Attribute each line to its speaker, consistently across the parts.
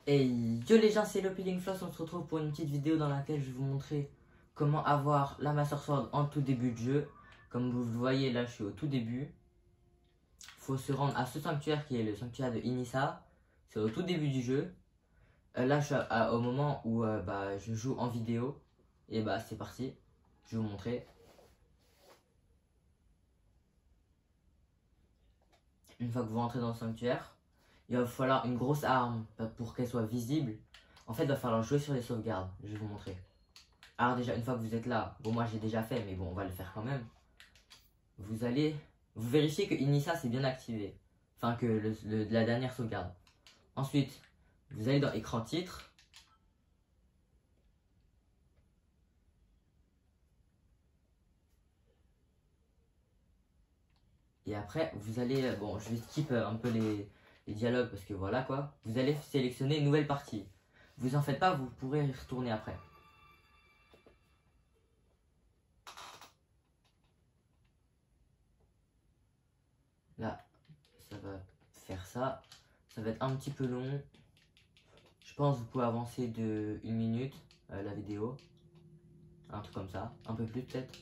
Speaker 1: Et yo les gens, c'est Lopeling Floss, on se retrouve pour une petite vidéo dans laquelle je vais vous montrer comment avoir la Master Sword en tout début de jeu. Comme vous le voyez là, je suis au tout début. Faut se rendre à ce sanctuaire qui est le sanctuaire de Inissa. C'est au tout début du jeu. Là, je suis au moment où je joue en vidéo. Et bah c'est parti, je vais vous montrer. Une fois que vous rentrez dans le sanctuaire, il va falloir une grosse arme pour qu'elle soit visible. En fait, il va falloir jouer sur les sauvegardes. Je vais vous montrer. Alors déjà, une fois que vous êtes là, bon moi j'ai déjà fait, mais bon on va le faire quand même. Vous vérifiez que Inissa c'est bien activé. Enfin que la dernière sauvegarde. Ensuite, vous allez dans écran titre. Et après, vous allez, bon je vais skip un peu les dialogues parce que voilà quoi. Vous allez sélectionner nouvelle partie. Vous en faites pas, vous pourrez y retourner après. Là, ça va faire ça. Ça va être un petit peu long. Je pense que vous pouvez avancer de 1 minute la vidéo. Un truc comme ça. Un peu plus peut-être.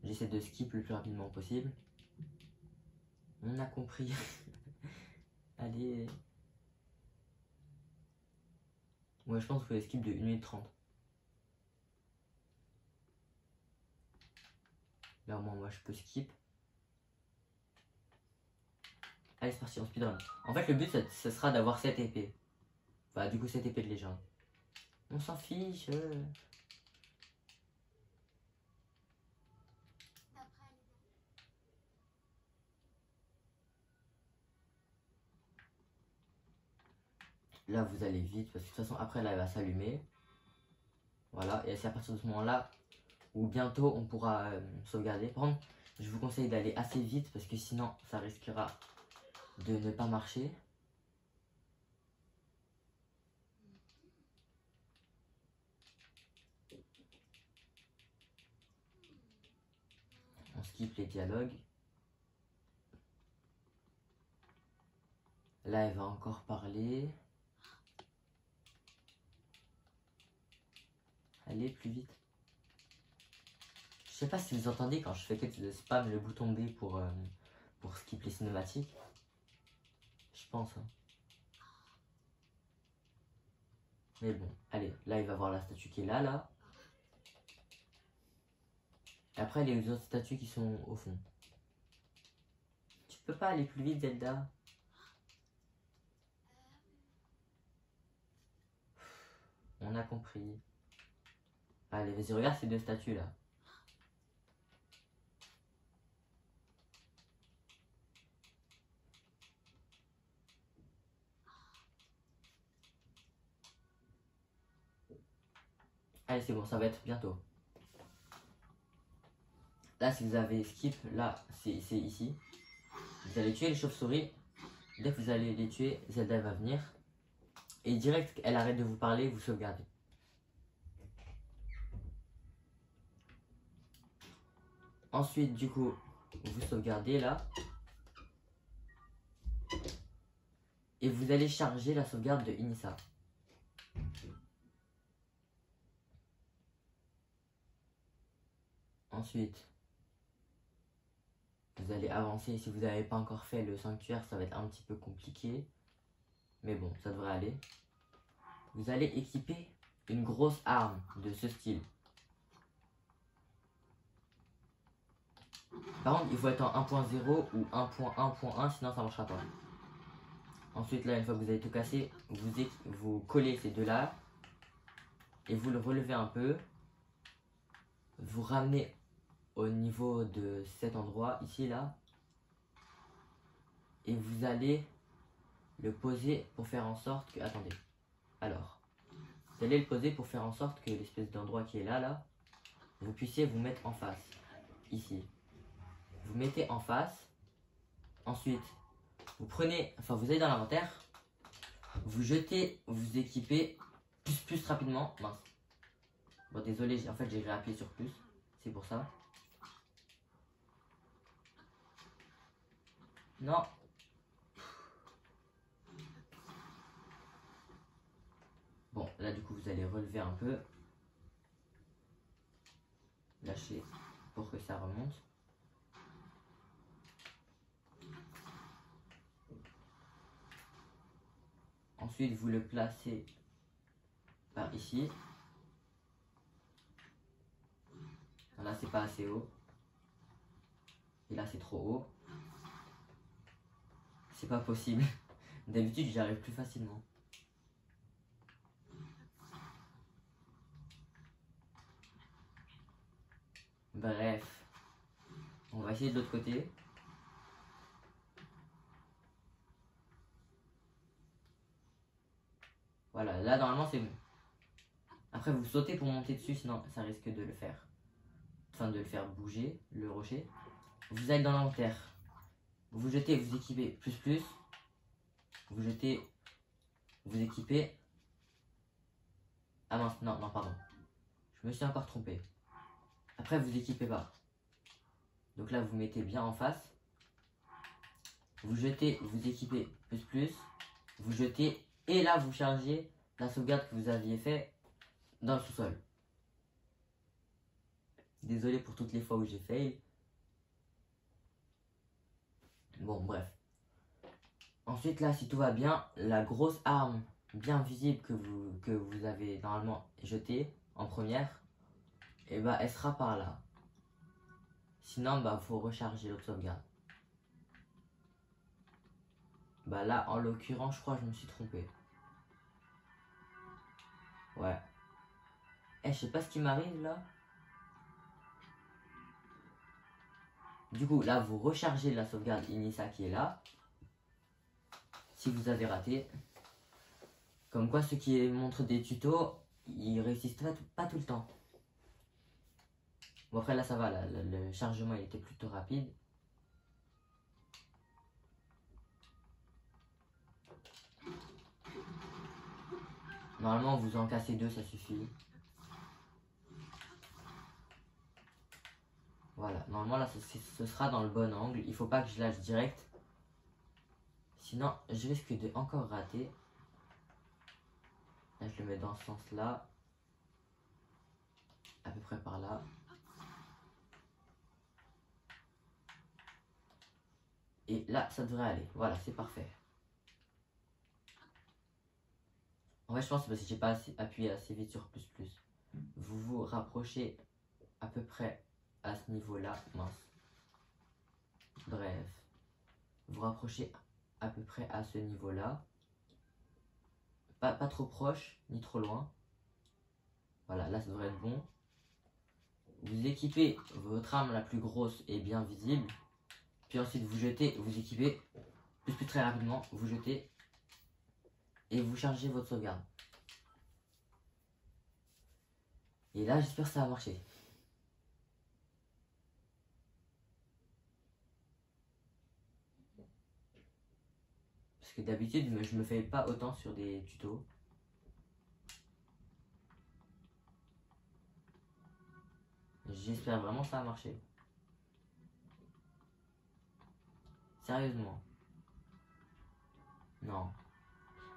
Speaker 1: J'essaie de skip le plus rapidement possible. On a compris. Allez. Ouais, je pense que vous pouvez skip de 1 minute 30. Là, au moins, moi, je peux skip. Allez, c'est parti, on speedrun. En fait, le but, ça sera d'avoir cette épée. Enfin, du coup, cette épée de légende. On s'en fiche. Là, vous allez vite, parce que de toute façon, après, là, elle va s'allumer. Voilà, et c'est à partir de ce moment-là où bientôt, on pourra sauvegarder. Par contre, je vous conseille d'aller assez vite, parce que sinon, ça risquera de ne pas marcher. On skip les dialogues. Là, elle va encore parler. Allez, plus vite. Je sais pas si vous entendez quand je fais que de spam le bouton B pour skip les cinématiques. Je pense. Hein. Mais bon, allez, là il va voir la statue qui est là. Et après, les autres statues qui sont au fond. Tu peux pas aller plus vite, Zelda? On a compris. Allez, vas-y, regarde ces deux statues là. Allez, c'est bon, ça va être bientôt. Là, si vous avez skip, là, c'est ici. Vous allez tuer les chauves-souris. Dès que vous allez les tuer, Zelda va venir. Et direct, elle arrête de vous parler, vous sauvegardez. Ensuite, du coup, vous sauvegardez là. Et vous allez charger la sauvegarde de Inissa. Ensuite, vous allez avancer. Si vous n'avez pas encore fait le sanctuaire, ça va être un petit peu compliqué. Mais bon, ça devrait aller. Vous allez équiper une grosse arme de ce style. Par contre, il faut être en 1.0 ou 1.1.1, sinon ça ne marchera pas. Ensuite, là, une fois que vous avez tout cassé, vous collez ces deux-là. Et vous le relevez un peu. Vous ramenez au niveau de cet endroit, ici, là. Et vous allez le poser pour faire en sorte que... Attendez. Alors, vous allez le poser pour faire en sorte que l'espèce d'endroit qui est là, vous puissiez vous mettre en face. Ici. Vous mettez en face. Ensuite, vous prenez... Enfin, vous allez dans l'inventaire. Vous jetez, vous équipez plus rapidement. Mince. Bon, désolé, en fait, j'ai réappuyé sur plus. C'est pour ça. Non. Bon, là du coup vous allez relever un peu. Lâchez pour que ça remonte. Ensuite vous le placez par ici. Là c'est pas assez haut. Et là c'est trop haut. C'est pas possible. D'habitude j'y arrive plus facilement. Bref. On va essayer de l'autre côté. Voilà, là normalement c'est bon. Après vous sautez pour monter dessus, sinon ça risque de le faire. Enfin de le faire bouger, le rocher. Vous allez dans l'inventaire. Vous jetez, vous équipez plus. Vous jetez, vous équipez. Ah mince, non, pardon. Je me suis encore trompé. Après vous équipez pas. Donc là vous mettez bien en face. Vous jetez, vous équipez plus. Vous jetez et là vous chargez la sauvegarde que vous aviez fait dans le sous-sol. Désolé pour toutes les fois où j'ai fail. Bon bref. Ensuite là si tout va bien, la grosse arme bien visible que vous avez normalement jetée en première, et bah elle sera par là. Sinon bah faut recharger l'autre sauvegarde. Bah là en l'occurrence je crois que je me suis trompé. Ouais. Je sais pas ce qui m'arrive là. Du coup là vous rechargez la sauvegarde Inisa qui est là. Si vous avez raté. Comme quoi ceux qui montrent des tutos, ils réussissent pas tout le temps. Bon après là ça va, là, le chargement il était plutôt rapide. Normalement vous en cassez 2, ça suffit. Voilà, normalement là ce sera dans le bon angle. Il faut pas que je lâche direct. Sinon je risque de encore rater. Là je le mets dans ce sens là. À peu près par là. Et là ça devrait aller. Voilà, c'est parfait. En vrai je pense que c'est parce que j'ai pas appuyé assez vite sur plus. Vous vous rapprochez à peu près à ce niveau là. Mince. Bref. Vous rapprochez à peu près à ce niveau là. Pas trop proche ni trop loin. Voilà, là ça devrait être bon. Vous équipez votre arme la plus grosse et bien visible. Puis ensuite vous jetez, vous équipez plus très rapidement. Vous jetez et vous chargez votre sauvegarde. Et là j'espère que ça va marcher. Parce que d'habitude je me fais pas autant sur des tutos. J'espère vraiment que ça va marcher. Sérieusement. Non.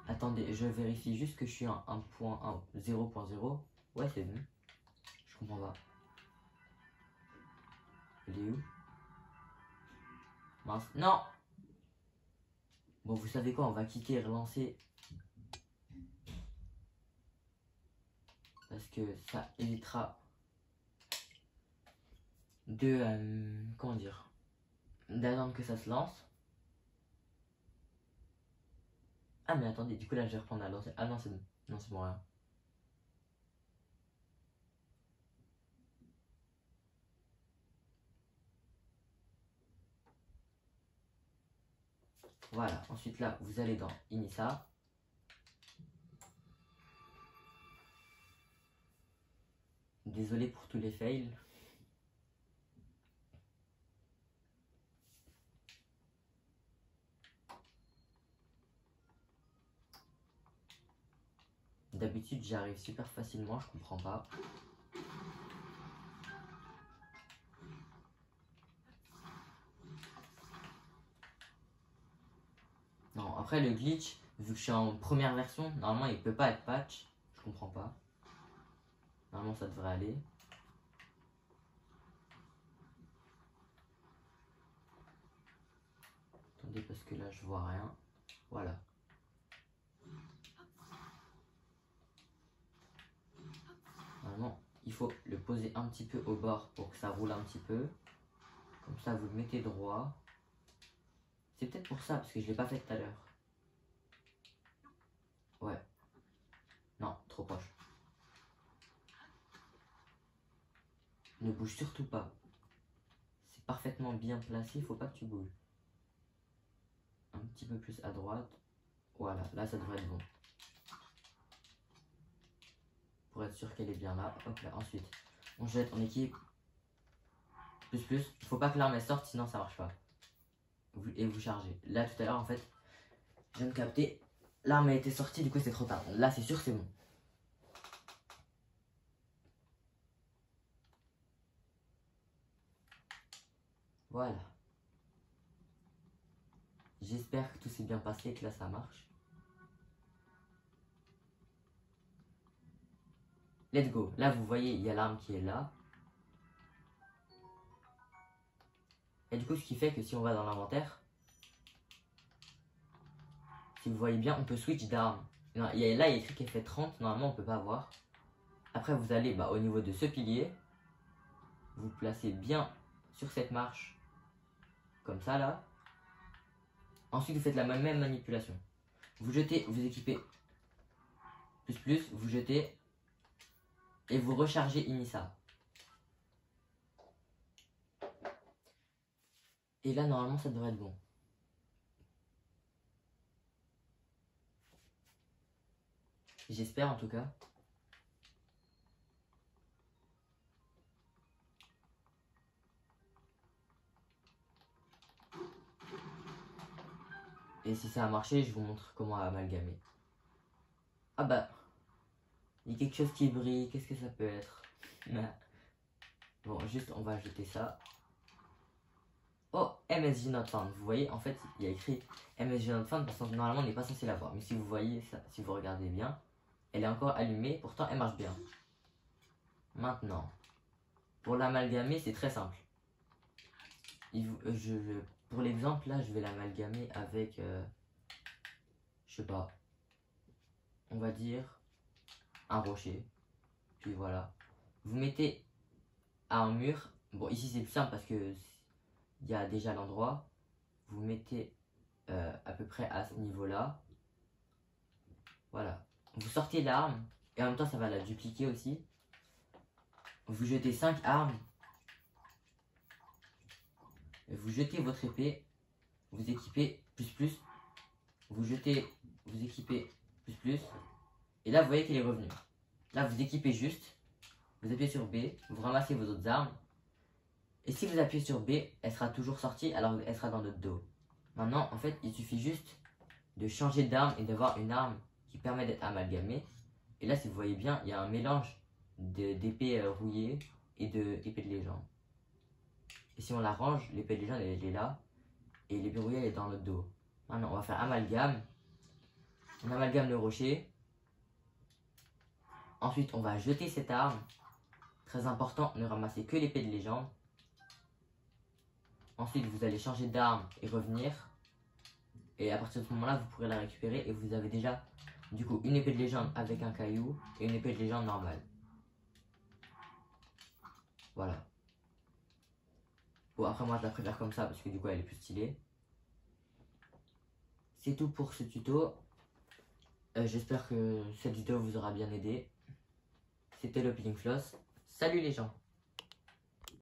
Speaker 1: Attendez, je vérifie juste que je suis à 0.0. Ouais c'est bon. Je comprends pas. Il est où? Mince. Non! Bon, vous savez quoi? On va quitter et relancer. Parce que ça évitera de... comment dire? D'attendre que ça se lance. Ah mais attendez, du coup là je vais reprendre à lancer. Ah non c'est bon. Non c'est bon rien. Voilà, ensuite là vous allez dans Inisa. Désolé pour tous les fails. D'habitude j'y arrive super facilement, je comprends pas. Non, après le glitch, vu que je suis en première version, normalement il peut pas être patch. Je comprends pas. Normalement ça devrait aller. Attendez parce que là je vois rien. Voilà. Normalement il faut le poser un petit peu au bord pour que ça roule un petit peu. Comme ça vous le mettez droit. C'est peut-être pour ça parce que je l'ai pas fait tout à l'heure. Ouais. Non, trop proche. Ne bouge surtout pas. C'est parfaitement bien placé, il faut pas que tu bouges. Un petit peu plus à droite. Voilà, là ça devrait être bon. Pour être sûr qu'elle est bien là. Hop là, ensuite, on jette, on équipe. Plus. Il faut pas que l'arme elle sorte, sinon ça marche pas. Et vous chargez. Là tout à l'heure en fait, je viens de capter. L'arme a été sortie, du coup c'est trop tard. Là c'est sûr c'est bon. Voilà. J'espère que tout s'est bien passé et que là ça marche. Let's go. Là vous voyez, il y a l'arme qui est là. Et du coup ce qui fait que si on va dans l'inventaire, si vous voyez bien, on peut switch d'arme. Là il y a écrit qu'elle fait 30, normalement on peut pas voir. Après vous allez au niveau de ce pilier. Vous placez bien sur cette marche. Comme ça là. Ensuite vous faites la même manipulation. Vous jetez, vous équipez plus, vous jetez et vous rechargez Inisa. Et là normalement ça devrait être bon. J'espère en tout cas. Et si ça a marché, je vous montre comment amalgamer. Ah bah, il y a quelque chose qui brille, qu'est-ce que ça peut être? Bon, juste on va jeter ça. Oh, MSG not found. Vous voyez, en fait, il y a écrit MSG not found parce que normalement on n'est pas censé la voir. Mais si vous voyez ça, si vous regardez bien, elle est encore allumée, pourtant elle marche bien. Maintenant, pour l'amalgamer, c'est très simple. Pour l'exemple, là, je vais l'amalgamer avec, je sais pas, on va dire un rocher. Puis voilà. Vous mettez à un mur. Bon, ici c'est plus simple parce que il y a déjà l'endroit. Vous mettez à peu près à ce niveau-là. Voilà. Vous sortez l'arme et en même temps ça va la dupliquer aussi. Vous jetez 5 armes. Vous jetez votre épée. Vous équipez plus. Vous jetez, vous équipez plus. Et là vous voyez qu'elle est revenue. Là vous équipez juste. Vous appuyez sur B. Vous ramassez vos autres armes. Et si vous appuyez sur B, elle sera toujours sortie, alors elle sera dans notre dos. Maintenant, en fait, il suffit juste de changer d'arme et d'avoir une arme qui permet d'être amalgamée. Et là, si vous voyez bien, il y a un mélange d'épée rouillée et d'épée de légende. Et si on la range, l'épée de légende, elle est là. Et l'épée rouillée, elle est dans notre dos. Maintenant, on va faire amalgame. On amalgame le rocher. Ensuite, on va jeter cette arme. Très important, ne ramassez que l'épée de légende. Ensuite, vous allez changer d'arme et revenir. Et à partir de ce moment-là, vous pourrez la récupérer. Et vous avez déjà, du coup, une épée de légende avec un caillou et une épée de légende normale. Voilà. Bon, après, moi, je la préfère comme ça parce que du coup, elle est plus stylée. C'est tout pour ce tuto. J'espère que cette vidéo vous aura bien aidé. C'était le Peeling Floss. Salut les gens!